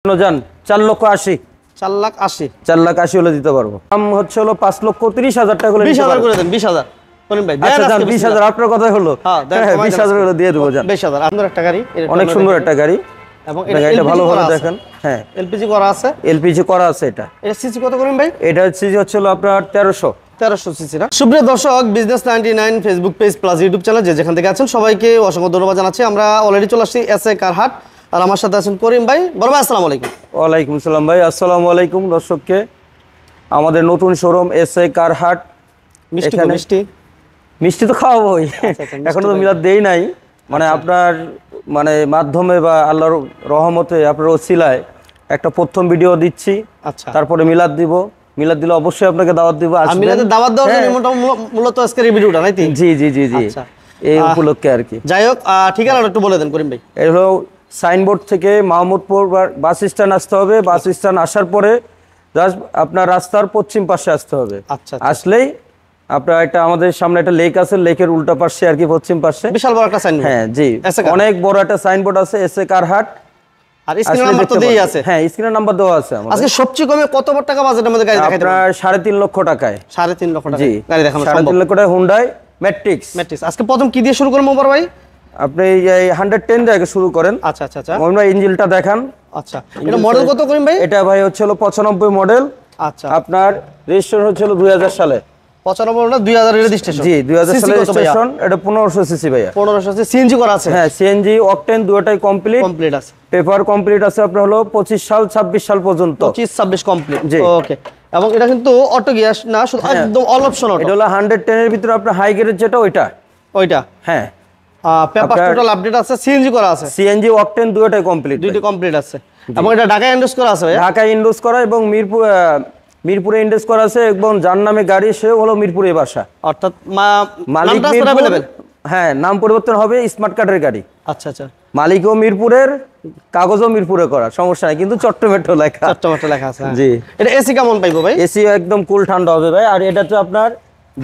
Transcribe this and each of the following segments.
যান 4,80,000 4,80,000 4,80,000 হলে দিতে পারবো। দাম হচ্ছে হলো 5,30,000 টাকা করে 20,000 করে দেন 20,000 করিম ভাই। আচ্ছা যান 20,000 আপনার কথাই হলো। হ্যাঁ 20,000 করে দিয়ে দেবো যান। 20,000 আপনার একটা গাড়ি, অনেক সুন্দর একটা গাড়ি এবং এটা ভালোভাবে দেখেন। হ্যাঁ এলপিজি করা আছে, এলপিজি করা আছে। এটা সিসি কত করিম ভাই? এটা সিসি হচ্ছে হলো আপনার 1300 সিসি না। সুপ্রিয় দর্শক, business 99 Facebook page plus YouTube channel যে যেখান থেকে আছেন সবাইকে অসংখ্য ধন্যবাদ জানাচ্ছি। আমরা অলরেডি চলে আসছি এসএ কার হাট, আর আমার সাথে আছেন করিম ভাই। বড় ভাই আসসালামু আলাইকুম। ওয়ালাইকুম আসসালাম ভাই। আসসালামু আলাইকুম দর্শককে। আমাদের নতুন শোরুম এসএ কার হাট। মিষ্টি তো খাওয়াবোই, এখনো তো মিলাদ দেই নাই, মানে আপনার মানে মাধ্যমে বা আল্লাহর রহমতে আপনার ওসিলায় একটা প্রথম ভিডিও দিচ্ছি। আচ্ছা, তারপরে মিলাদ দিব। মিলাদ দিলে অবশ্যই আপনাকে দাওয়াত দিব। মিলাদের দাওয়াত দেওয়ার জন্য মূলত আজকের এই ভিডিওটা নাকি? জি জি জি জি, এই উপলক্ষে আর কি। যাই হোক, ঠিকানাটা একটু বলে দেন করিম ভাই। এই হলো সাইনবোর্ড থেকে মাহমুদপুর বাস স্ট্যান্ড আসতে হবে। বাস স্ট্যান্ড আসার পরে জাস্ট আপনার রাস্তার পশ্চিম পাশে আসতে হবে। আচ্ছা, আসলেই আপনার একটা আমাদের সামনে একটা লেক আছে, লেকের উল্টা পাশে আর কি পশ্চিম পাশে বিশাল বড় একটা সাইনবোর্ড। হ্যাঁ জি, অনেক বড় একটা সাইনবোর্ড আছে এসএ কার হাট। আর স্ক্রিন নাম্বার তো দেই আছে। হ্যাঁ স্ক্রিন নাম্বার দেওয়া আছে আমাদের। আজকে সবচেয়ে কমে কত টাকা বাজেটের মধ্যে গাড়ি দেখাইতে আপনার 3.5 লক্ষ টাকায়। 3.5 লক্ষ টাকা জি, গাড়ি দেখানো সম্ভব। 3.5 লক্ষ টাকা হুন্ডাই ম্যাট্রিক্স। আজকে প্রথম কি দিয়ে শুরু করব মোবার ভাই? আপনি এই 110 থেকে শুরু করেন। আচ্ছা আচ্ছা আচ্ছা, আমরা ইঞ্জিনটা দেখান। আচ্ছা, এটা মডেল কত করিম ভাই? এটা ভাই হচ্ছে হলো 95 মডেল। আচ্ছা, আপনার রেজিস্ট্রেশন হচ্ছে হলো 2000 সালে। 95 না 2000 এর রেজিস্ট্রেশন? জি 2000 সালে রেজিস্ট্রেশন। এটা 1500 সিসি ভাইয়া। 1500 সিসি সিএনজি করা আছে? হ্যাঁ সিএনজি অকটেন দুটোই কমপ্লিট আছে। পেপার কমপ্লিট আছে আপনার হলো 25 সাল 26 সাল পর্যন্ত। 25-26 কমপ্লিট। জি ওকে। এবং এটা কিন্তু অটো গিয়ার না, শুধু একদম অল অপশন অটো। এটা হলো 110 এর ভিতরে আপনার হাই গ্রেড যেটা ওইটা। হ্যাঁ পেপার টোটাল আপডেট আছে, সিএনজি করা আছে। সিএনজি অকটেন দুটোই কমপ্লিট আছে। এবং এটা ঢাকায় ইন্ডোজ করা আছে ভাই? ঢাকায় ইন্ডোজ করা এবং মিরপুরে ইন্ডোজ করা আছে, এবং যার নামে গাড়ি সে হলো মিরপুরে বাসা। অর্থাৎ মালিক মিরপুর। হ্যাঁ নাম পরিবর্তন হবে, স্মার্ট কার্ডের গাড়ি। আচ্ছা আচ্ছা, মালিকও মিরপুরের, কাগজও মিরপুরে করা, সমস্যা নাই, কিন্তু চট্টমেট্রো লেখা আছে। জি। এটা এসি কেমন পাইবো ভাই? এসি একদম কুল ঠান্ডা হবে ভাই। আর এটাতে আপনার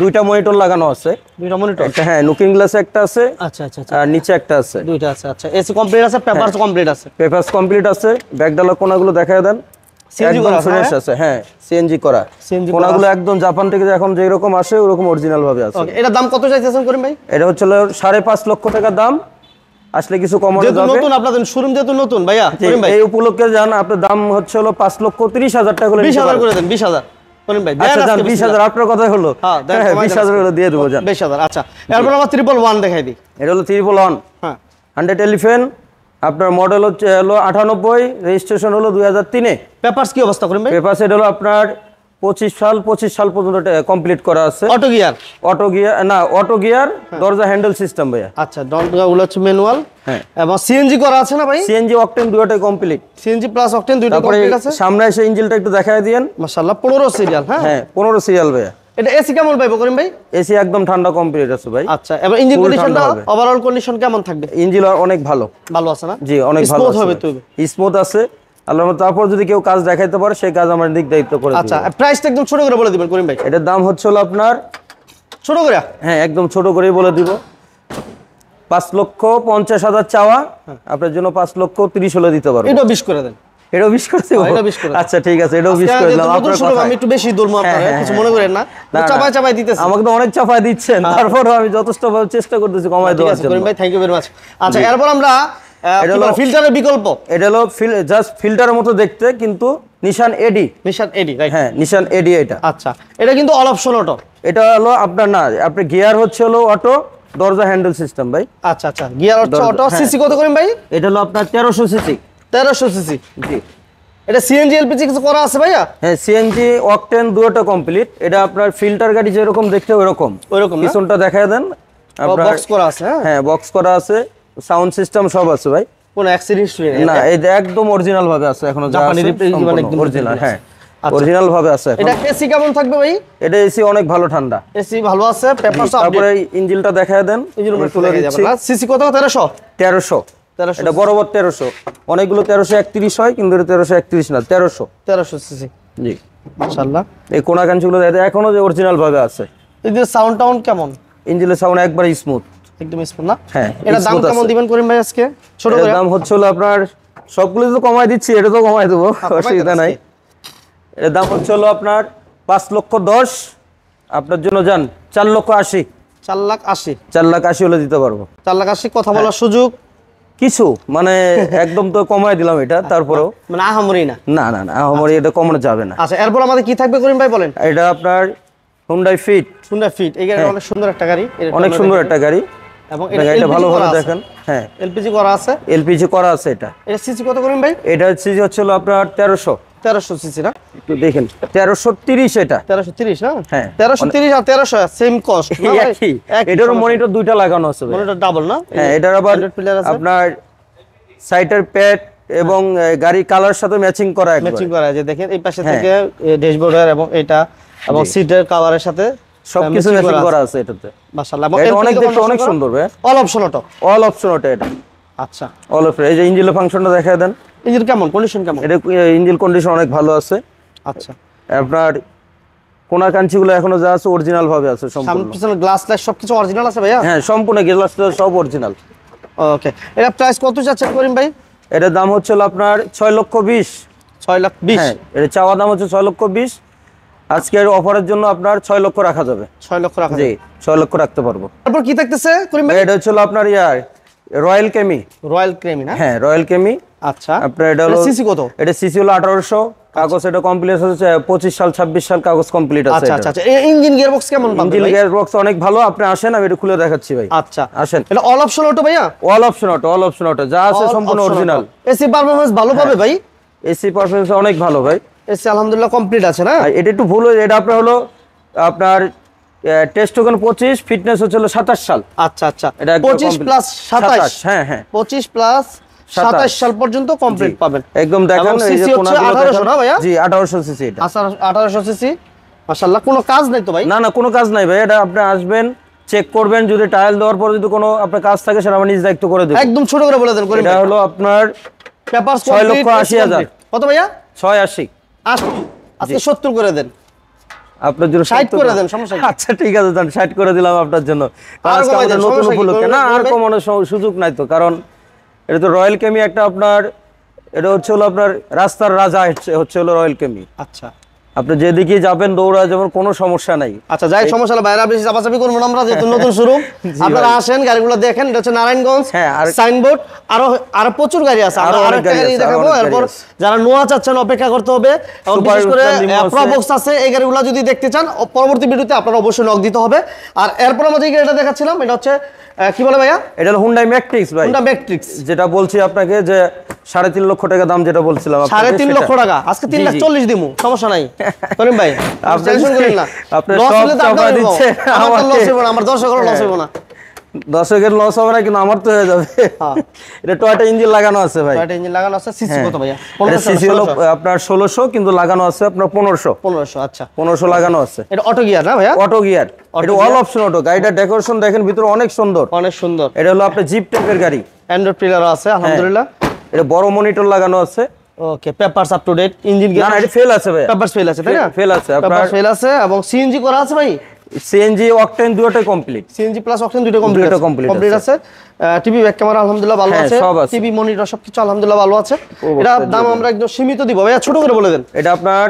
দুইটা মনিটর লাগানো আছে। দুইটা মনিটর? হ্যাঁ লুকিং গ্লাস একটা আছে। আচ্ছা আচ্ছা, আর নিচে একটা আছে। দুইটা আছে। আচ্ছা, এসি কমপ্লিট আছে, পেপারস কমপ্লিট আছে? পেপারস কমপ্লিট আছে। ব্যাকডালার কোণাগুলো দেখায় দেন, একদম ফ্রেশ আছে। হ্যাঁ সিএনজি করা। কোণাগুলো একদম জাপান থেকে এখন যে রকম আসে ওরকম অরিজিনাল ভাবে আছে। এটা দাম কত চাইতেছেন করিম ভাই? এটা হচ্ছে 5.5 লক্ষ টাকা দাম। আসলে কিছু কমানো যাবে। নতুন আপনাদের শোরুম যেহেতু নতুন ভাইয়া, করিম ভাই এই উপলক্ষে জান আপনার দাম হচ্ছে হলো 5,30,000 টাকা করে। 20,000 করে দেন। 20,000 করিম ভাই। আচ্ছা জান 20,000 আপনার কথাই হলো। হ্যাঁ 20,000 করে দিয়ে দেবো জান। 20,000। আচ্ছা, এরপর আমরা 111 দেখাই দিই। এটা হলো 111। হ্যাঁ 100 এলিফ্যান্ট। আপনার মডেল হচ্ছে হলো 98, রেজিস্ট্রেশন হলো 2003-এ। পেপারস কি অবস্থা করিম ভাই? পেপারস এটা হলো আপনার 25 সাল পর্যন্ত কমপ্লিট করা আছে। অটো গিয়ার দরজা হ্যান্ডেল সিস্টেম ভাইয়া। আচ্ছা, দরজাগুলো হচ্ছে ম্যানুয়াল। হ্যাঁ, এবং সিএনজি করা আছে না ভাই? সিএনজি অকটেন দুটোই কমপ্লিট। সিএনজি প্লাস অকটেন দুটো কমপ্লিট আছে। সামনে এসে ইঞ্জিনটা একটু দেখায় দিয়েন। মাশাআল্লাহ 15 সিরিয়াল। হ্যাঁ 15 সিরিয়াল ভাইয়া। এটা এসি কেমন পাইবো করিম ভাই? এসি একদম ঠান্ডা কমপ্লিট আছে ভাই। আচ্ছা, এবং ইঞ্জিন কন্ডিশনটা ওভারঅল কন্ডিশন কেমন থাকবে? ইঞ্জিন অনেক ভালো আছে না? জি অনেক ভালো স্মুথ হবে তো? স্মুথ আছে আল্লাহর মত। তারপর যদি কেউ কাজ দেখাইতে পারে সেই কাজ আমার দিক দায়িত্ব করে। আচ্ছা, প্রাইসটা একদম ছোট করে বলে দিবেন করিম ভাই। এটার দাম হচ্ছে হলো আপনার ছোট করে? হ্যাঁ একদম ছোট করেই বলে দিব। 5,50,000 চাওয়া, আপনার জন্য 5,30,000 হলে দিতে পারবো। এটা 20 করে দেন। এটাও 20 করে দেব? আচ্ছা ঠিক আছে, এটাও 20 করে দিলাম। আপনার কথা আমি একটু বেশি দূর আপনারা কিছু মনে করেন না, চাপায় দিতেছেন। আমাকে তো অনেক চাপায় দিচ্ছেন, তারপরও আমি যথেষ্ট ভাবে চেষ্টা করতেছি কমায় দেওয়ার জন্য। করিম ভাই থ্যাংক ইউ ভেরি মাচ। আচ্ছা, এরপর আমরা ফিল্টারের বিকল্প। এটা হলো জাস্ট ফিল্টারের মতো দেখতে, কিন্তু নিশান এডি। রাইট? হ্যাঁ নিশান এডি এটা। আচ্ছা, এটা কিন্তু অল অপশন অটো। এটা হলো আপনার না, আপনি গিয়ার হচ্ছে হলো অটো, দরজা হ্যান্ডেল সিস্টেম ভাই। আচ্ছা আচ্ছা, গিয়ার হচ্ছে অটো। সিসি কত করেন ভাই? এটা হলো আপনার 1300 সিসি। 1300 সিসি। জি। এটা সিএনজি এলপিজি কিছু করা আছে ভাইয়া? হ্যাঁ সিএনজি অকটেন দুটো কমপ্লিট। এটা আপনার ফিল্টার গাড়ি যেরকম দেখতে ওইরকম পিছনটা দেখায় দেন। আপনার বক্স করা আছে? হ্যাঁ বক্স করা আছে, সাউন্ড সিস্টেম সব আছে ভাই। কোনো অ্যাক্সিডেন্ট নেই না, এই একদম অরিজিনাল ভাবে আছে এখনো, জাপানি রিপ্রেজেন্টেটিভ একদম অরিজিনাল। হ্যাঁ অরিজিনাল ভাবে আছে। এটা এসি কেমন থাকবে ভাই? এটা এসি অনেক ভালো ঠান্ডা। এসি ভালো আছে, পেপারস আপডেট। তারপরে ইঞ্জিনটা দেখায় দেন। ইঞ্জিন তুলে দিচ্ছি। সিসি কত? 1300। এটা বরাবর 1300। অনেকগুলো 1331 হয়, কিন্তু এটা 1331 না, 1300 সিসি। জি মাশাআল্লাহ। এই কোনা কাঞ্চিগুলো এখনো যে অরিজিনাল ভাবে আছে। এই যে সাউন্ড টাউন কেমন? ইঞ্জিনের সাউন্ড একবার স্মুথ, একদম স্মুথ না? হ্যাঁ। এটা দাম কেমন দিবেন করিম ভাই আজকে? ছোট করে দাম হচ্ছে হলো আপনার সবগুলো তো কমাই দিচ্ছি, এটা তো কমাই দেবো, অসুবিধা নাই। এর দাম হচ্ছে হলো আপনার 5,10,000, আপনার জন্য যান 4,80,000। 4,80,000, 4,80,000 হলে দিতে পারবো। 4,80,000 কথা বলার সুযোগ কিছু মানে একদম তো কমাই দিলাম এটা, তারপরেও মানে আহামরি না। না না না আমার এটা কমানো যাবে না। আচ্ছা, এরপর আমাদের কি থাকবে করিম ভাই বলেন? এটা আপনার হুন্ডাই ফিট, সুন্দর ফিট, এই গাড়িটা অনেক সুন্দর একটা গাড়ি, অনেক সুন্দর একটা গাড়ি, এবং এটা ভালোভাবে দেখেন। হ্যাঁ, এলপিজি করা আছে, এলপিজি করা আছে। এটা সিসি কত করিম ভাই? এটা সিসি হচ্ছে হলো আপনার 1300 সিসি না? একটু দেখেন 1330 এটা 1330 না? হ্যাঁ, 1330 আর 1300 সেম কস্ট না ভাই? একই। এটারও মনিটর দুইটা লাগানো আছে ভাই। মনিটর ডাবল না? হ্যাঁ, এটার আবার আপনার সাইটের প্যাড এবং গাড়ি কালার সাথে ম্যাচিং করা, ম্যাচিং করা, যে দেখেন এই পাশে থেকে ড্যাশবোর্ডের এবং এটা এবং সিটের কভারের সাথে সবকিছু ম্যাচিং করা আছে এটাতে। মাশাআল্লাহ, এটা অনেক দেখতে অনেক সুন্দর ভাই। All option auto, all option auto এটা। আচ্ছা, অল অপশন। এই যে ইঞ্জিনের ফাংশনটা দেখায় দেন। ইঞ্জিন কেমন, কন্ডিশন কেমন? এটা ইঞ্জিন কন্ডিশন অনেক ভালো আছে। আচ্ছা, আপনার কোনা কাঞ্চিগুলো এখনো যা আছে অরিজিনাল ভাবে আছে সামনে সম্পূর্ণ। পিছনে গ্লাস লাইট সবকিছু অরিজিনাল আছে ভাইয়া? হ্যাঁ, সম্পূর্ণ গ্লাস সব অরিজিনাল। ওকে, এটা প্রাইস কত যাচ্ছে করিম ভাই? এটার দাম হচ্ছে আপনার 6,20,000। 6,20,000? হ্যাঁ, এটা চাওয়া দাম হচ্ছে 6,20,000। আজকের অফারের জন্য আপনার 6 লক্ষ রাখা যাবে। 6 লক্ষ রাখা জি, যাবে। 6 লক্ষ রাখতে পারবো। তারপর কি থাকতেছে করিম ভাই? এটা হচ্ছে আপনার রয়্যাল কেমি। রয়্যাল ক্রেমি না? হ্যাঁ, রয়্যাল কেমি। আচ্ছা, আপনার এটা হলো সিসি কত? এটা সিসি হলো 1800, কাগজ এটা কমপ্লিট হচ্ছে 25 সাল 26 সাল কাগজ কমপ্লিট আছে। আচ্ছা আচ্ছা, এই ইঞ্জিন গিয়ারবক্স কেমন পাবেন ইঞ্জিন ভাই? গিয়ারবক্স অনেক ভালো। আপনি আসেন, আমি এটা খুলে দেখাচ্ছি ভাই। আচ্ছা, আসেন। এটা অল অপশন অটো ভাইয়া? All option auto, all option auto যা আছে সম্পূর্ণ অরিজিনাল। এসি পারফরম্যান্স ভালো পাবে ভাই? এসি পারফরম্যান্স অনেক ভালো ভাই। এসি আলহামদুলিল্লাহ কমপ্লিট আছে না? আর এটা একটু ভুল হয়েছে, এটা আপনার হলো আপনার টেস্ট টোকেন 25, ফিটনেস হচ্ছে 27 সাল। আচ্ছা আচ্ছা, এটা একদম 25 complete। প্লাস 27। হ্যাঁ হ্যাঁ, 25 প্লাস 27 সাল পর্যন্ত কমপ্লিট পাবেন। একদম দেখেন এবং এই যে সিসি হচ্ছে কোনাগুলো 1800 দেখেন। না ভাইয়া? জি, 1800 সিসি এটা। আচ্ছা, 1800 সিসি। মাশাআল্লাহ, কোনো কাজ নাই তো ভাই? না না, কোনো কাজ নাই ভাই। এটা আপনি আসবেন, চেক করবেন, যদি টায়াল দেওয়ার পর যদি কোনো আপনার কাজ থাকে সেটা আমি নিজ দায়িত্ব করে দেব। একদম ছোট করে বলে দেন করিম এটা ভাই। হলো আপনার পেপারস 6,80,000। কত ভাইয়া? 680। 80। আজকে 70 করে দেন। আপনার জন্য 60 করে দেন, সমস্যা নেই। আচ্ছা ঠিক আছে, দেন 60 করে দিলাম আপনার জন্য। আর আজকে কমাই আমাদের দেন, নতুন সমস্যা কি? উপলক্ষে না, আর করবেন? কমানোর সুযোগ নাই তো, কারণ এটা তো রয়্যাল কেমি একটা আপনার, এটা হচ্ছে হলো আপনার রাস্তার রাজা হচ্ছে হলো রয়্যাল কেমি। আচ্ছা আপনি যেদিকে যাবেন দৌড়া যাবেন, কোনো সমস্যা নাই। আচ্ছা, যাই সমস্যা হলো বাইরে বেশি চাপাচাপি করবো না আমরা, যেহেতু নতুন শুরু। আপনারা আসেন, গাড়িগুলো দেখেন। এটা হচ্ছে নারায়ণগঞ্জ হ্যাঁ, আর সাইনবোর্ড। আরো প্রচুর গাড়ি আছে, আরো আমরা অনেক আরেকটা গাড়ি গাড়ি আছে, দেখাবো। আরো অনেক এরপর গাড়ি আছে। যারা নোয়া চাচ্ছেন অপেক্ষা করতে হবে, এবং সুপার বিশেষ করে লিমো আছে। প্রবক্স আছে, এই গাড়িগুলো যদি দেখতে চান পরবর্তী ভিডিওতে আপনারা অবশ্যই নক দিতে হবে। আর এরপর আমরা যে গাড়িটা দেখাচ্ছিলাম এটা হচ্ছে কি বলে ভাইয়া? এটা হলো হুন্ডাই ম্যাট্রিক্স ভাই। Honda matrix. যেটা বলছি আপনাকে যে 3.5 লক্ষ টাকা দাম, যেটা বলছিলাম আপনাকে 3.5 লক্ষ সেটা। টাকা, আজকে জি, জি। 3,40,000 দিমু, সমস্যা নাই করিম ভাই, আপনি টেনশন করেন না। আপনি লস সব হলে তো চাপা আপনার দিচ্ছেন আমার আমাকে। লস হবে না, আমার দর্শকের লস হবে না। দর্শকের লস হবে না, কিন্তু আমার তো হয়ে যাবে। হ্যাঁ। এটা টয়টা ইঞ্জিন লাগানো আছে ভাই। টয়টা ইঞ্জিন লাগানো আছে। সিসি কত ভাইয়া? এটা সিসি হলো আপনার 1600, কিন্তু লাগানো আছে আপনার 1500। 1500। আচ্ছা, 1500 লাগানো আছে। এটা অটো গিয়ার না ভাইয়া? অটো গিয়ার, এটা অল অপশন অটো। গাড়িটা ডেকোরেশন দেখেন, ভিতরে অনেক সুন্দর, অনেক সুন্দর। এটা হলো আপনার জিপ টাইপের গাড়ি। অ্যান্ড্রয়েড প্লেয়ার আছে আলহামদুলিল্লাহ। এটা বড় মনিটর লাগানো আছে। Okay, papers up to date. Engine না গিয়ার না, এটা ফেল আছে ভাই। পেপারস ফেল আছে তাই না? ফেল আছে আপনার। পেপারস ফেল আছে এবং সিএনজি করা আছে ভাই। সিএনজি অকটেন দুটোই কমপ্লিট। সিএনজি প্লাস অকটেন দুটো কমপ্লিট দুটো আছে। complete কমপ্লিট আছে। টিভি ব্যাক ক্যামেরা আলহামদুলিল্লাহ ভালো হ্যাঁ, আছে। সব আছে। টিভি মনিটর সবকিছু আলহামদুলিল্লাহ ভালো আছে। এটা দাম আমরা একদম সীমিত দিব ভাইয়া, ছোট করে বলে দেন। এটা আপনার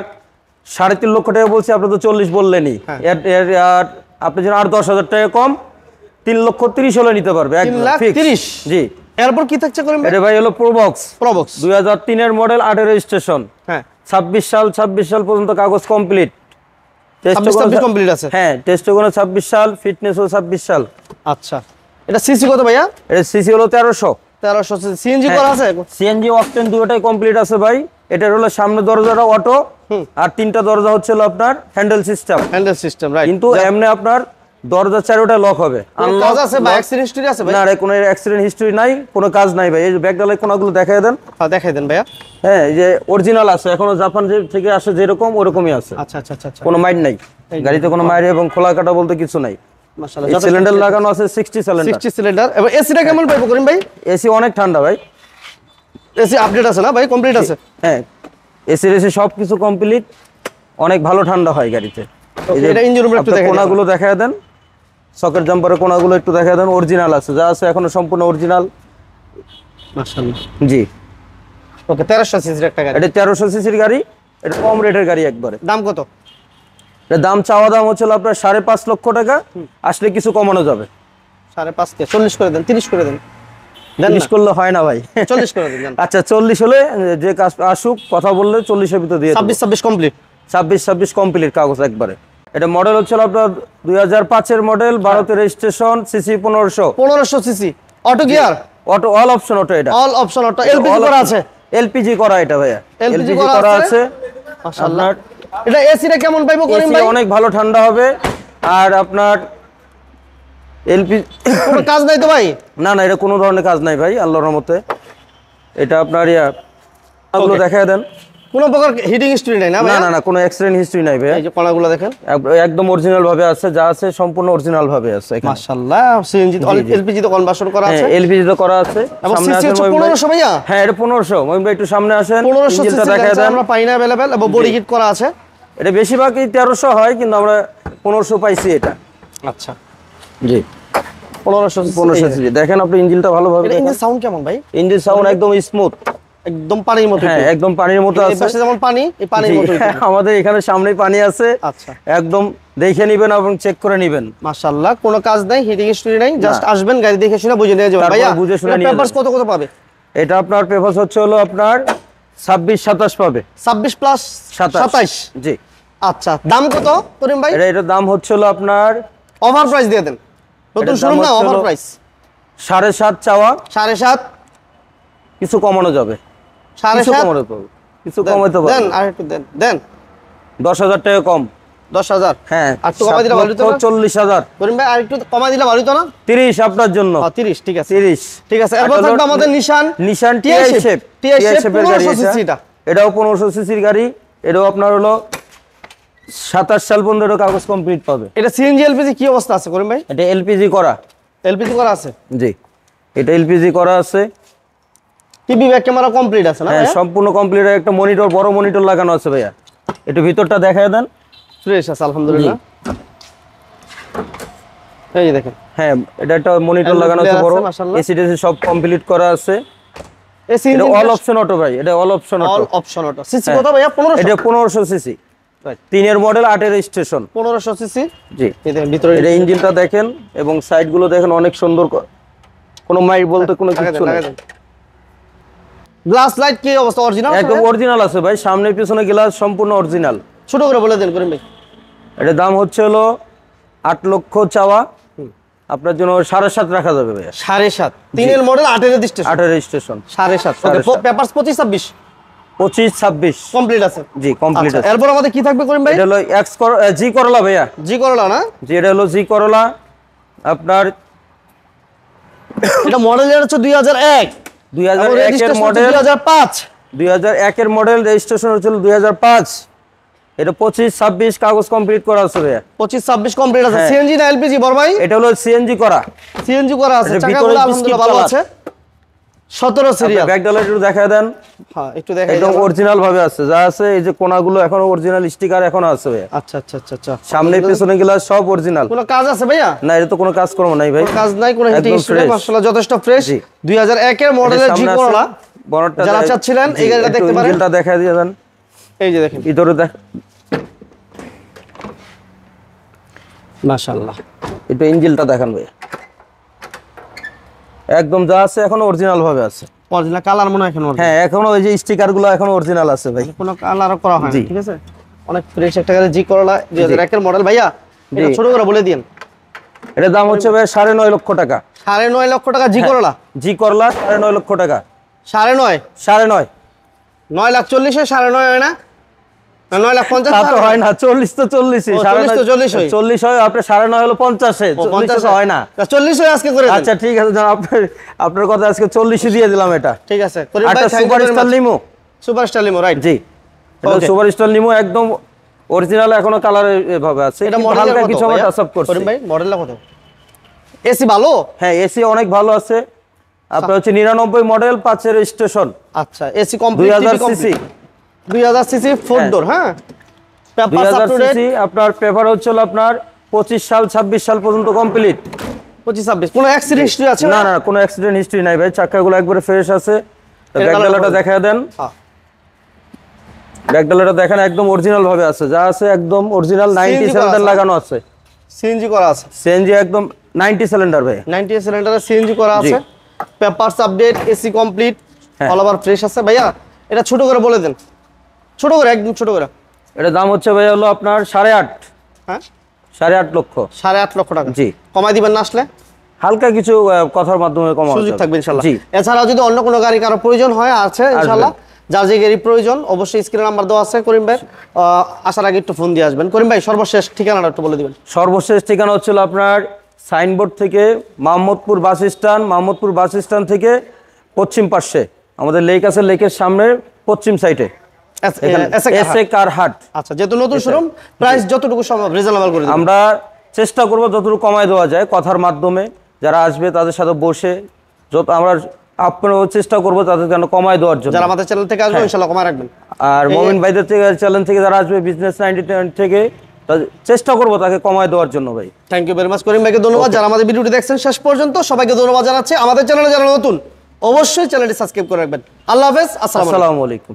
3.5 লক্ষ টাকা বলছি, আপনি তো 40 বললেনই। আর আপনি যেন আর 10,000 টাকা কম, 3,30,000 হলে নিতে পারবে একদম ফিক্স। 3,30,000। জি। এরপর কি থাকছে করিম ভাই? এটা ভাই হলো প্রোবক্স প্রবক্স। 2003 এর মডেল, 8 এর রেজিস্ট্রেশন। হ্যাঁ, 26 সাল পর্যন্ত কাগজ কমপ্লিট। 26 কমপ্লিট আছে। হ্যাঁ, টেস্টে কোনো 26 সাল, ফিটনেসও 26 সাল। আচ্ছা, এটা সিসি কত ভাইয়া? এটা সিসি হলো 1300। 1300 সিসি। সিএনজি করা আছে? সিএনজি অকটেন দুটোটাই কমপ্লিট আছে ভাই। এটার হলো সামনে দরজাটা অটো, আর 3টা দরজা হচ্ছে হলো আপনার handle system. Handle system, right. কিন্তু এমনি আপনার দরজা চারোটা লক হবে। কাজ আছে বা অ্যাক্সিডেন্ট হিস্টরি আছে ভাই? না রে, কোনো অ্যাক্সিডেন্ট হিস্টরি নাই, কোনো কাজ নাই ভাই। এই যে ব্যাক ডালাই কোনাগুলো দেখায় দেন। হ্যাঁ, দেখাই দেন ভাইয়া। হ্যাঁ, এই যে অরিজিনাল আছে, এখনো জাপান থেকে আসে যেরকম ওরকমই আছে। আচ্ছা আচ্ছা আচ্ছা, কোনো মাইর নাই গাড়িতে, কোনো মাইর এবং খোলা কাটা বলতে কিছু নাই। মাশাআল্লাহ। এই সিলিন্ডার লাগানো আছে 60 সিলিন্ডার। 60 সিলিন্ডার। এবং এসিটা কেমন পাইবো করিম ভাই? এসি অনেক ঠান্ডা ভাই। এসি আপডেট আছে না ভাই? কমপ্লিট আছে? হ্যাঁ, এসি সবকিছু কমপ্লিট, অনেক ভালো ঠান্ডা হয় গাড়িতে। এই যে এটা ইঞ্জিন রুমে একটু দেখাই কোনাগুলো দেখায় দেন, সকেট জাম্পারের কোনাগুলো একটু দেখায় দেন। অরিজিনাল আছে, যা আছে এখনো সম্পূর্ণ অরিজিনাল। মাশাআল্লাহ। জি। ওকে 1300 সিসির একটা গাড়ি। এটা 1300 সিসির গাড়ি, এটা কম রেটের গাড়ি একবারে। দাম কত? এটা দাম চাওয়া দাম হচ্ছে আপনার 5.5 লক্ষ টাকা, আসলে কিছু কমানো যাবে। 5.5 কে 40 করে দেন, 30 করে দেন। দেন 30 করলে হয় না ভাই। 40 করে দেন। আচ্ছা 40 হলে যে কাজ আসুক, কথা বললে 40 এর ভিতর দিয়ে দেব। 26 কমপ্লিট। 26 কমপ্লিট কাগজ একবারে। এটা মডেল হচ্ছে আপনার 2005 এর মডেল, 12 তে registration, CC 1500। 1500 CC, auto gear, auto all option auto. এটা অল অপশন অটো, এলপিজি করা আছে। এলপিজি করা এটা ভাইয়া, এলপিজি এলপিজি করা আছে। মাশাআল্লাহ। এটা এসি টা কেমন পাইবো করিম ভাই? অনেক ভালো ঠান্ডা হবে। আর আপনার এলপি কোনো কাজ নাই তো ভাই? না না, এটা কোনো ধরনের কাজ নাই ভাই, আল্লাহর রহমতে। এটা আপনার এগুলো দেখায় দেন। কোনো প্রকার হিটিং হিস্ট্রি নাই না ভাই? না না না, কোনো অ্যাক্সিডেন্ট হিস্ট্রি নাই ভাই। এই যে কণাগুলো দেখেন, একদম অরিজিনাল ভাবে আছে, যা আছে সম্পূর্ণ অরিজিনাল ভাবে আছে এখানে। মাশাআল্লাহ। সিএনজি এলপিজি তো কনভার্সন করা আছে। এলপিজি তো করা আছে। এবং সামনে সিসি আসেন হচ্ছে মহিম ভাই। 1500 ভাইয়া? হ্যাঁ এটা 1500। মহিম ভাই একটু সামনে আসেন, 1500 ইঞ্জিনটা সিসি দেখায় দেন। আমরা পাই না अवेलेबल, এবং বডি কিট করা আছে। এটা বেশিরভাগই 1300 হয়, কিন্তু আমরা 1500 পাইছি এটা। আচ্ছা জি 1500 সিসি। দেখেন আপনি ইঞ্জিনটা ভালোভাবে এটা দেখেন। ইঞ্জিন সাউন্ড কেমন ভাই? ইঞ্জিন সাউন্ড একদম স্মুথ, একদম পানির মতো। হ্যাঁ একদম পানির মতো এই আছে। পাশে যেমন পানি, এই পানির জি, মতো। আমাদের এখানে সামনেই পানি আছে। আচ্ছা একদম দেখে নিবেন এবং চেক করে নিবেন। মাশাআল্লাহ, কোনো কাজ নাই, হিটিং হিস্ট্রি নাই, জাস্ট আসবেন, গাড়ি দেখে শুনে বুঝে নিয়ে যাবেন। তারপর ভাইয়া বুঝে শুনে নিয়ে পেপারস কত কত পাবে? এটা আপনার পেপারস হচ্ছে হলো আপনার 26-27 পাবে। 26 প্লাস 27। জি। আচ্ছা দাম কত করিম ভাই? এটার দাম হচ্ছে হলো আপনার ওভার প্রাইস দিয়ে দেন, নতুন এটার দাম শোরুম না, হচ্ছে ওভার হলো প্রাইস। 7.5 চাওয়া, 7.5, কিছু কমানো যাবে। কিছু 7.5 কমানো যাবে, কিছু কমাইতে দেন, পারবে। আর একটু দেন, দেন 10,000 টাকা কম। 10,000। হ্যাঁ আর একটু কমাই দিলে ভালো হতো না? 40,000। করিম ভাই আর একটু কমাই দিলে ভালো হতো না? 30 আপনার জন্য। 30, ঠিক আছে 30। ঠিক আছে। এরপর থাকবে আমাদের নিশান টিআই শেপ। টিআই শেপ শেপের গাড়ি 1500 সিসি। এটা এটাও 1500 সিসির গাড়ি। এটাও আপনার হলো 27 সাল পর্যন্ত কাগজ কমপ্লিট পাবে। এটা সিএনজি এলপিজি কি অবস্থা আছে করিম ভাই? এটা এলপিজি করা। এলপিজি করা আছে? জি এটা এলপিজি করা আছে। টিভি ব্যাক ক্যামেরা কমপ্লিট আছে না? হ্যাঁ সম্পূর্ণ কমপ্লিট। একটা মনিটর, বড় মনিটর লাগানো আছে ভাইয়া। একটু ভিতরটা দেখায় দেন। ফ্রেশ আছে আলহামদুলিল্লাহ। এই যে দেখেন, হ্যাঁ এটা একটা মনিটর লাগানো আছে বড়। এসি টেসি সব কমপ্লিট করা আছে। এসি এটা অল অপশন অটো ভাই। এটা all option auto. All option auto. CC কত ভাইয়া? 1500। এটা 1500 সিসি। 3 এর মডেল, 8 এর রেজিস্ট্রেশন। 1500 সিসি। জি এই দেখেন ভিতরে এটা ইঞ্জিনটা দেখেন এবং সাইড গুলো দেখেন, অনেক সুন্দর। কোনো মাইক বলতে কোনো কিছু নেই। গ্লাস লাইট কি অবস্থা? অরিজিনাল? একদম অরিজিনাল আছে ভাই, সামনে পিছনে গ্লাস সম্পূর্ণ অরিজিনাল। ছোট করে বলে দেন করিম ভাই। এটার দাম হচ্ছে হলো 8 লক্ষ চাওয়া, আপনার জন্য 7.5 রাখা যাবে ভাইয়া। 7.5, 3 এর মডেল, 8 এর রেজিস্ট্রেশন। 8 এর রেজিস্ট্রেশন। 7.5। ওকে, পেপারস 25-26 25-26 কমপ্লিট আছে। জি কমপ্লিট আছে। এরপর আমাদের কি থাকবে করিম ভাই? এটা হলো জি করলা ভাইয়া। জি করলা না? জি এটা হলো জি করলা আপনার। এটা মডেল হচ্ছে 2001। 2001 এর মডেল। 2005। 2001 এর মডেল, রেজিস্ট্রেশন হচ্ছে 2005। এটা 25-26 কাগজ কমপ্লিট করা আছে ভাইয়া। 25-26 কমপ্লিট আছে। হ্যাঁ। সিএনজি না এলপিজি বড় ভাই? এটা হলো সিএনজি করা। সিএনজি করা আছে। এটা চাকাগুলো ভিতরে আলহামদুলিল্লাহ ভালো বিস্কিট আছে। 17 সিরিয়াল। ব্যাক ডালা একটু দেখায় দেন। হ্যাঁ একটু দেখাই একদম দাও। অরিজিনাল ভাবে আছে, যা আছে এই যে কোনাগুলো এখনো অরিজিনাল, স্টিকার এখনো আছে ভাইয়া। আচ্ছা আচ্ছা আচ্ছা আচ্ছা। সামনে পিছনে গ্লাস সব অরিজিনাল। কোনো কাজ আছে ভাইয়া? না এটা তো কোনো কাজ করব নাই ভাই। কাজ নাই, কোনো হিটিং একদম হিস্ট্রি fresh। মাশাআল্লাহ যথেষ্ট ফ্রেশ। জি। 2001 এর মডেলের জি করলা। বড়টা যারা চাচ্ছিলেন এই গাড়িটা দেখতে পারেন। ইঞ্জিনটা দেখায় দিয়ে দেন। এই যে দেখেন ভিতরে দেখ। মাশাআল্লাহ। একটু ইঞ্জিনটা দেখান ভাইয়া। একদম যা আছে এখনো অরিজিনাল ভাবে আছে। অরিজিনাল কালার মনে হয় এখন হ্যাঁ এখনো ওই যে স্টিকার গুলো এখনো অরিজিনাল আছে ভাই। কোনো কালার করা হয় না, জি। ঠিক আছে। অনেক ফ্রেশ একটা গাড়ি জি করলা 2001 এর মডেল ভাইয়া। এটা জি। ছোট করে বলে দিন। এটার দাম হচ্ছে ভাই 9.5 লক্ষ টাকা। 9.5 লক্ষ টাকা জি করলা। জি করলা 9.5 লক্ষ টাকা। 9.5 9.5 9,40,000 হয়, 9.5 হয় না? 9,50,000 তা তো হয় না। 40 তো 40 ও, 40 তো 40 হয়। 40 হয়, আপনি 9.5 হলো 50 40 তো হয় না। 40 হয় আজকে করে দেন। আচ্ছা ঠিক আছে, জান আপনার কথা আজকে 40 দিয়ে দিলাম এটা। ঠিক আছে করিম ভাই, একটা thank you very superstar much. Limo. Superstar limo, right. জি এটা Okay. সুপারস্টার লিমো একদম অরিজিনাল, এখনো কালার এভাবে আছে। এটা কিন্তু মডেল হালকা কিছু আমরা টাচ আপ করছি। করিম ভাই মডেলটা কত? এসি ভালো? হ্যাঁ এসি অনেক ভালো আছে। আপনার হচ্ছে 99 মডেল, 5 এর রেজিস্ট্রেশন। আচ্ছা AC complete, 2000 cc. 2000 cc 4 door. হ্যাঁ paper up 2000 to date. Cc. আপনার পেপার হচ্ছে হলো আপনার 25 সাল 26 সাল পর্যন্ত কমপ্লিট। 25-26 কোনো অ্যাক্সিডেন্ট হিস্ট্রি আছে? না না কোনো অ্যাক্সিডেন্ট হিস্ট্রি নাই ভাই। চাকাগুলো একবারে ফ্রেশ আছে তো ব্যাক ডালাটা দেখায় দেন। হ্যাঁ ব্যাক ডালাটা দেখেন একদম অরিজিনাল ভাবে আছে, যা আছে একদম অরিজিনাল 90 সিলিন্ডার লাগানো আছে। সিএনজি করা আছে, সিএনজি একদম 90 সিলিন্ডার ভাই, 90 সিলিন্ডারে সিএনজি করা আছে, পেপারস আপডেট, এসি কমপ্লিট, হ্যাঁ। অল ওভার ফ্রেশ আছে। ভাইয়া এটা ছোট করে বলে দেন, ছোট করে একদম ছোট করে। এটা দাম হচ্ছে ভাই হলো আপনার 8.5, হ্যাঁ 8.5 লক্ষ। 8.5 লক্ষ টাকা। জি। কমাই দিবেন না আসলে? হালকা কিছু কথার মাধ্যমে কমানো সুযোগ যাবে। থাকবে ইনশাআল্লাহ। জি। এছাড়াও যদি অন্য কোনো গাড়ি কারো প্রয়োজন হয় আছে ইনশাআল্লাহ, যার যে গাড়ি প্রয়োজন অবশ্যই স্ক্রিনে নাম্বার দেওয়া আছে করিম ভাই, আসার আগে একটু ফোন দিয়ে আসবেন। করিম ভাই সর্বশেষ ঠিকানাটা একটু বলে দিবেন। সর্বশেষ ঠিকানা হচ্ছিল আপনার সাইনবোর্ড থেকে Mohammadpur bus stand, Mohammadpur bus stand থেকে পশ্চিম পাশে আমাদের লেক আছে, লেকের সামনে পশ্চিম সাইডে এসএ কার হাট। আচ্ছা, যেহেতু নতুন শোরুম, প্রাইস যতটুকু সম্ভব রিজনেবল করে দিবেন। আমরা চেষ্টা করব যতটুকু কমায় দেওয়া যায় কথার মাধ্যমে, যারা আসবে তাদের সাথে বসে যত আমরা আপনারাও চেষ্টা করব তাদের জন্য কমায় দেওয়ার জন্য। যারা আমাদের চ্যানেল থেকে আসবে ইনশাআল্লাহ কমায় রাখবেন। আর মোমিন ভাইদের থেকে চ্যানেল থেকে যারা আসবে বিজনেস 99 থেকে, চেষ্টা করব তাকে কমায় দেওয়ার জন্য ভাই। থ্যাংক ইউ ভেরি মাচ করিম ভাইকে ধন্যবাদ। যারা আমাদের ভিডিওটি দেখছেন শেষ পর্যন্ত সবাইকে ধন্যবাদ জানাচ্ছি। আমাদের চ্যানেলে যারা নতুন অবশ্যই চ্যানেলটি সাবস্ক্রাইব করে রাখবেন। আল্লাহ হাফেজ, আসসালামু আলাইকুম। আসসালামু আলাইকুম।